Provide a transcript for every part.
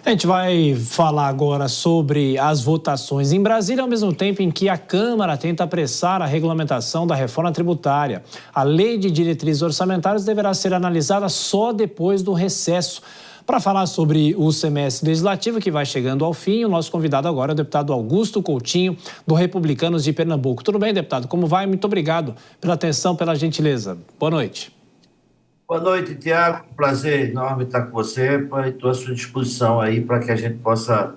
A gente vai falar agora sobre as votações em Brasília, ao mesmo tempo em que a Câmara tenta apressar a regulamentação da reforma tributária. A lei de diretrizes orçamentárias deverá ser analisada só depois do recesso. Para falar sobre o semestre legislativo que vai chegando ao fim, o nosso convidado agora é o deputado Augusto Coutinho, do Republicanos de Pernambuco. Tudo bem, deputado? Como vai? Muito obrigado pela atenção, pela gentileza. Boa noite. Boa noite, Tiago. Prazer enorme estar com você. Estou à sua disposição aí para que a gente possa,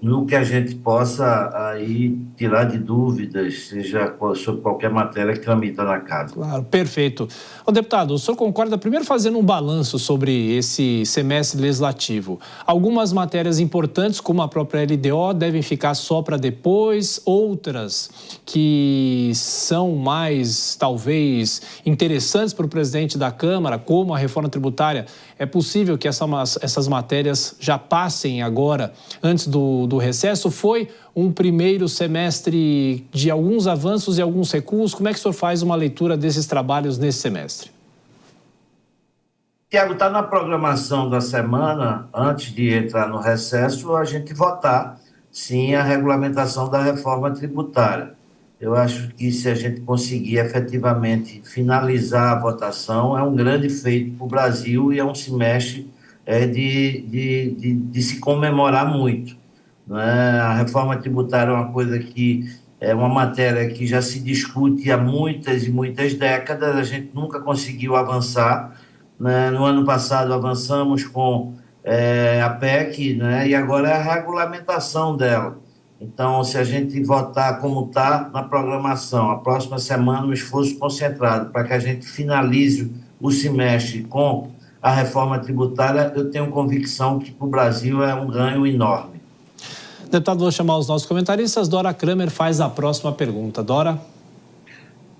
no que a gente possa aí tirar de dúvidas, seja sobre qualquer matéria que tramita na casa. Claro, perfeito. Ô, deputado, o senhor concorda, primeiro fazendo um balanço sobre esse semestre legislativo. Algumas matérias importantes, como a própria LDO, devem ficar só para depois, outras que são mais, talvez, interessantes para o presidente da Câmara, como a reforma tributária, é possível que essas matérias já passem agora, antes do recesso? Foi um primeiro semestre de alguns avanços e alguns recuos. Como é que o senhor faz uma leitura desses trabalhos nesse semestre? Tiago, está na programação da semana, antes de entrar no recesso, a gente votar, sim, a regulamentação da reforma tributária. Eu acho que se a gente conseguir efetivamente finalizar a votação, é um grande feito para o Brasil e é um semestre de se comemorar muito. A reforma tributária é uma coisa que é uma matéria que já se discute há muitas e muitas décadas, a gente nunca conseguiu avançar, né? No ano passado avançamos com a PEC, né? E agora é a regulamentação dela. Então, se a gente votar como está na programação, a próxima semana um esforço concentrado para que a gente finalize o semestre com a reforma tributária, eu tenho convicção que para o Brasil é um ganho enorme. Deputado, vou chamar os nossos comentaristas. Dora Kramer faz a próxima pergunta. Dora?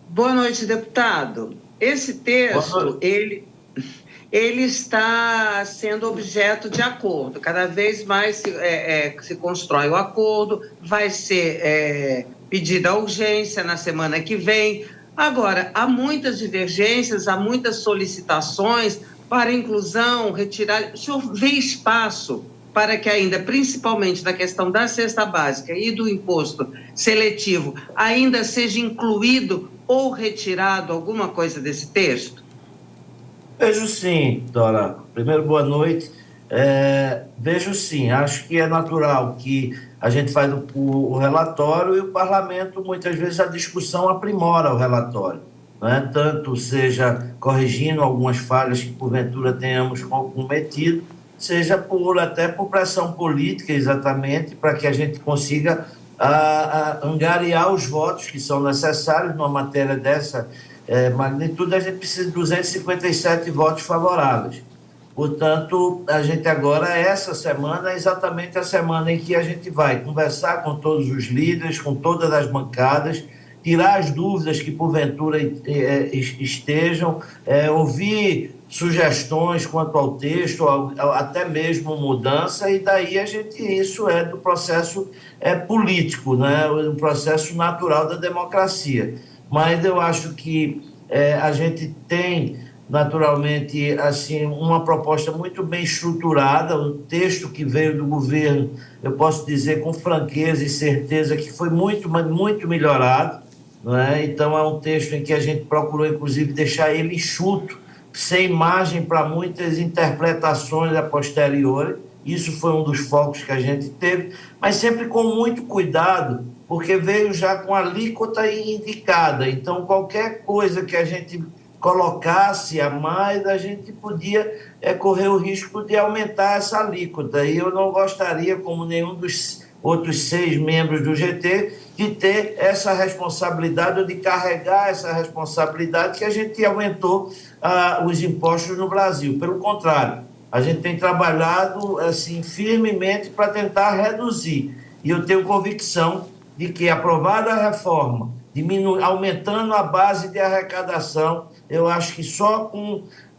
Boa noite, deputado. Esse texto, ele está sendo objeto de acordo. Cada vez mais se constrói o acordo, vai ser pedida a urgência na semana que vem. Agora, há muitas divergências, há muitas solicitações para inclusão, retirar. O senhor vê espaço para que ainda, principalmente na questão da cesta básica e do imposto seletivo, ainda seja incluído ou retirado alguma coisa desse texto? Vejo sim, Dora. Primeiro, boa noite. Vejo sim, acho que é natural que a gente faz o relatório e o parlamento, muitas vezes, a discussão aprimora o relatório, né? Tanto seja corrigindo algumas falhas que, porventura, tenhamos cometido, seja até por pressão política, exatamente, para que a gente consiga angariar os votos que são necessários numa matéria dessa magnitude. A gente precisa de 257 votos favoráveis. Portanto, a gente agora, essa semana, é exatamente a semana em que a gente vai conversar com todos os líderes, com todas as bancadas, tirar as dúvidas que, porventura, estejam, ouvir sugestões quanto ao texto, até mesmo mudança, e daí isso é do processo político, né? O processo natural da democracia. Mas eu acho que a gente tem, naturalmente, assim, uma proposta muito bem estruturada. O texto que veio do governo, eu posso dizer com franqueza e certeza que foi muito, muito melhorado, né? Então, é um texto em que a gente procurou, inclusive, deixar ele enxuto, sem margem para muitas interpretações a posteriori. Isso foi um dos focos que a gente teve, mas sempre com muito cuidado, porque veio já com alíquota indicada. Então, qualquer coisa que a gente colocasse a mais, a gente podia correr o risco de aumentar essa alíquota. E eu não gostaria, como nenhum dos outros 6 membros do GT, de ter essa responsabilidade ou de carregar essa responsabilidade que a gente aumentou os impostos no Brasil. Pelo contrário, a gente tem trabalhado assim, firmemente para tentar reduzir. E eu tenho convicção de que, aprovada a reforma, aumentando a base de arrecadação, eu acho que só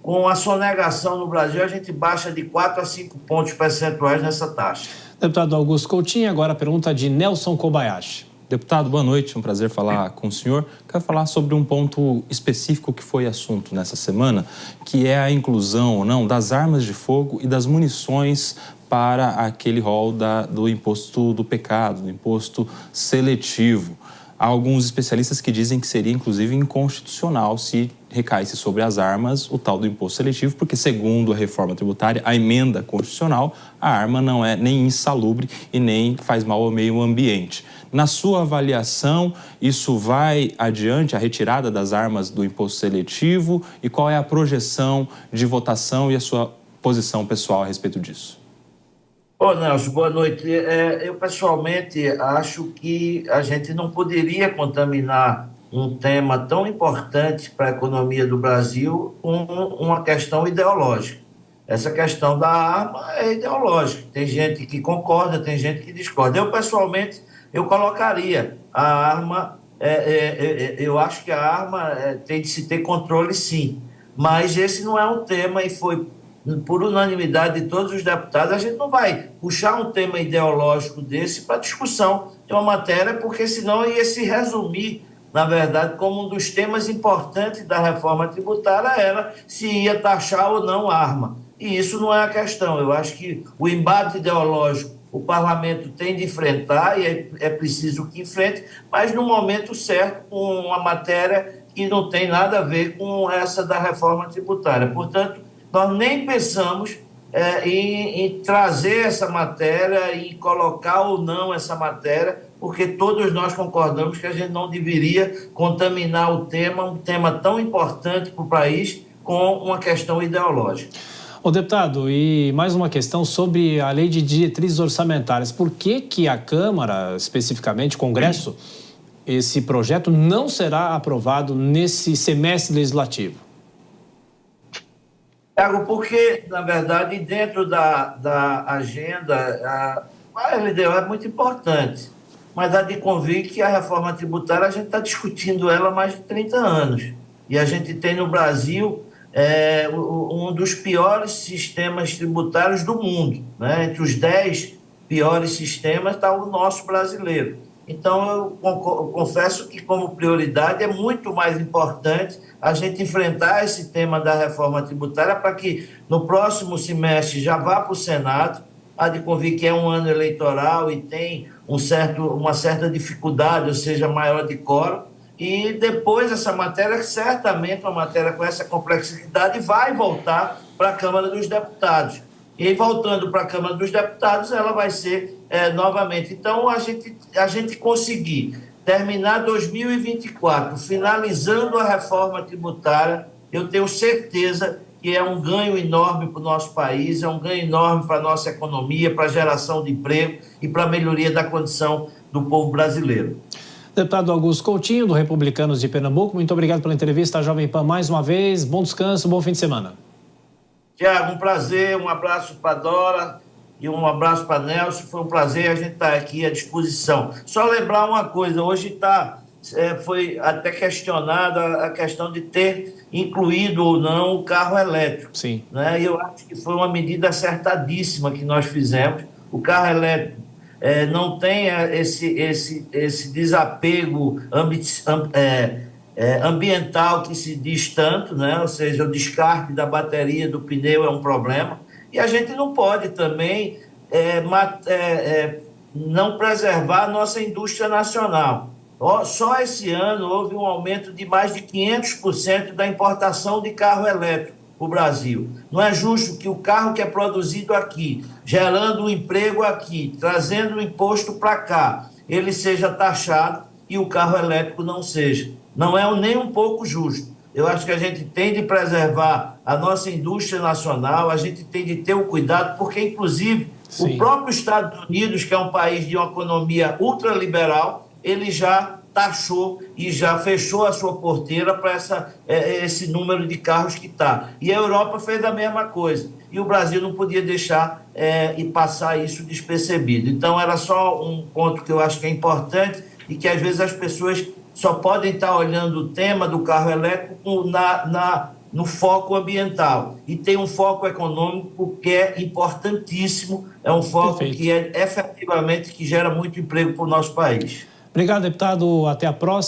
com a sonegação no Brasil a gente baixa de 4 a 5 pontos percentuais nessa taxa. Deputado Augusto Coutinho, agora a pergunta de Nelson Kobayashi. Deputado, boa noite, um prazer falar com o senhor. Quero falar sobre um ponto específico que foi assunto nessa semana, que é a inclusão ou não das armas de fogo e das munições para aquele rol do imposto do pecado, do imposto seletivo. Há alguns especialistas que dizem que seria, inclusive, inconstitucional se recaísse sobre as armas o tal do imposto seletivo, porque, segundo a reforma tributária, a emenda constitucional, a arma não é nem insalubre e nem faz mal ao meio ambiente. Na sua avaliação, isso vai adiante, a retirada das armas do imposto seletivo? E qual é a projeção de votação e a sua posição pessoal a respeito disso? Ô, Nelson, boa noite. Eu, pessoalmente, acho que a gente não poderia contaminar um tema tão importante para a economia do Brasil com uma questão ideológica. Essa questão da arma é ideológica. Tem gente que concorda, tem gente que discorda. Eu, pessoalmente, eu colocaria a arma... eu acho que a arma tem de se ter controle, sim. Mas esse não é um tema e foi... por unanimidade de todos os deputados, a gente não vai puxar um tema ideológico desse para discussão de uma matéria, porque senão ia se resumir, na verdade, como um dos temas importantes da reforma tributária era se ia taxar ou não arma. E isso não é a questão. Eu acho que o embate ideológico o parlamento tem de enfrentar e é preciso que enfrente, mas no momento certo, com uma matéria que não tem nada a ver com essa da reforma tributária. Portanto, nós nem pensamos em trazer essa matéria e colocar ou não essa matéria, porque todos nós concordamos que a gente não deveria contaminar o tema, um tema tão importante para o país, com uma questão ideológica. Ô, deputado, e mais uma questão sobre a lei de diretrizes orçamentárias. Por que a Câmara, especificamente o Congresso, esse projeto não será aprovado nesse semestre legislativo? Tiago, porque, na verdade, dentro da agenda, a LDO é muito importante, mas há de convir que a reforma tributária, a gente está discutindo ela há mais de 30 anos. E a gente tem no Brasil um dos piores sistemas tributários do mundo, né? Entre os 10 piores sistemas está o nosso brasileiro. Então, eu confesso que, como prioridade, é muito mais importante a gente enfrentar esse tema da reforma tributária para que, no próximo semestre, já vá para o Senado. Há de convir que é um ano eleitoral e tem uma certa dificuldade, ou seja, maior de quórum. E depois essa matéria, certamente uma matéria com essa complexidade, vai voltar para a Câmara dos Deputados. E voltando para a Câmara dos Deputados, ela vai ser novamente. Então, a gente conseguir terminar 2024, finalizando a reforma tributária, eu tenho certeza que é um ganho enorme para o nosso país, é um ganho enorme para a nossa economia, para a geração de emprego e para a melhoria da condição do povo brasileiro. Deputado Augusto Coutinho, do Republicanos de Pernambuco, muito obrigado pela entrevista à Jovem Pan mais uma vez. Bom descanso, bom fim de semana. Tiago, um prazer, um abraço para a Dora e um abraço para Nelson. Foi um prazer, a gente está aqui à disposição. Só lembrar uma coisa, hoje foi até questionada a questão de ter incluído ou não o carro elétrico. Sim. Né? E eu acho que foi uma medida acertadíssima que nós fizemos. O carro elétrico não tem esse desapego ambiental que se diz tanto, né? Ou seja, o descarte da bateria do pneu é um problema. E a gente não pode também não preservar a nossa indústria nacional. Só esse ano houve um aumento de mais de 500% da importação de carro elétrico para o Brasil. Não é justo que o carro que é produzido aqui, gerando um emprego aqui, trazendo o imposto para cá, ele seja taxado e o carro elétrico não seja. Não é nem um pouco justo. Eu acho que a gente tem de preservar a nossa indústria nacional, a gente tem de ter o cuidado, porque, inclusive, Sim. O próprio Estados Unidos, que é um país de uma economia ultraliberal, ele já taxou e já fechou a sua porteira para esse número de carros que está. E a Europa fez a mesma coisa. E o Brasil não podia deixar e passar isso despercebido. Então, era só um ponto que eu acho que é importante e que, às vezes, as pessoas só podem estar olhando o tema do carro elétrico no foco ambiental. E tem um foco econômico que é importantíssimo, é um foco Perfeito. Que efetivamente que gera muito emprego para o nosso país. Obrigado, deputado. Até a próxima.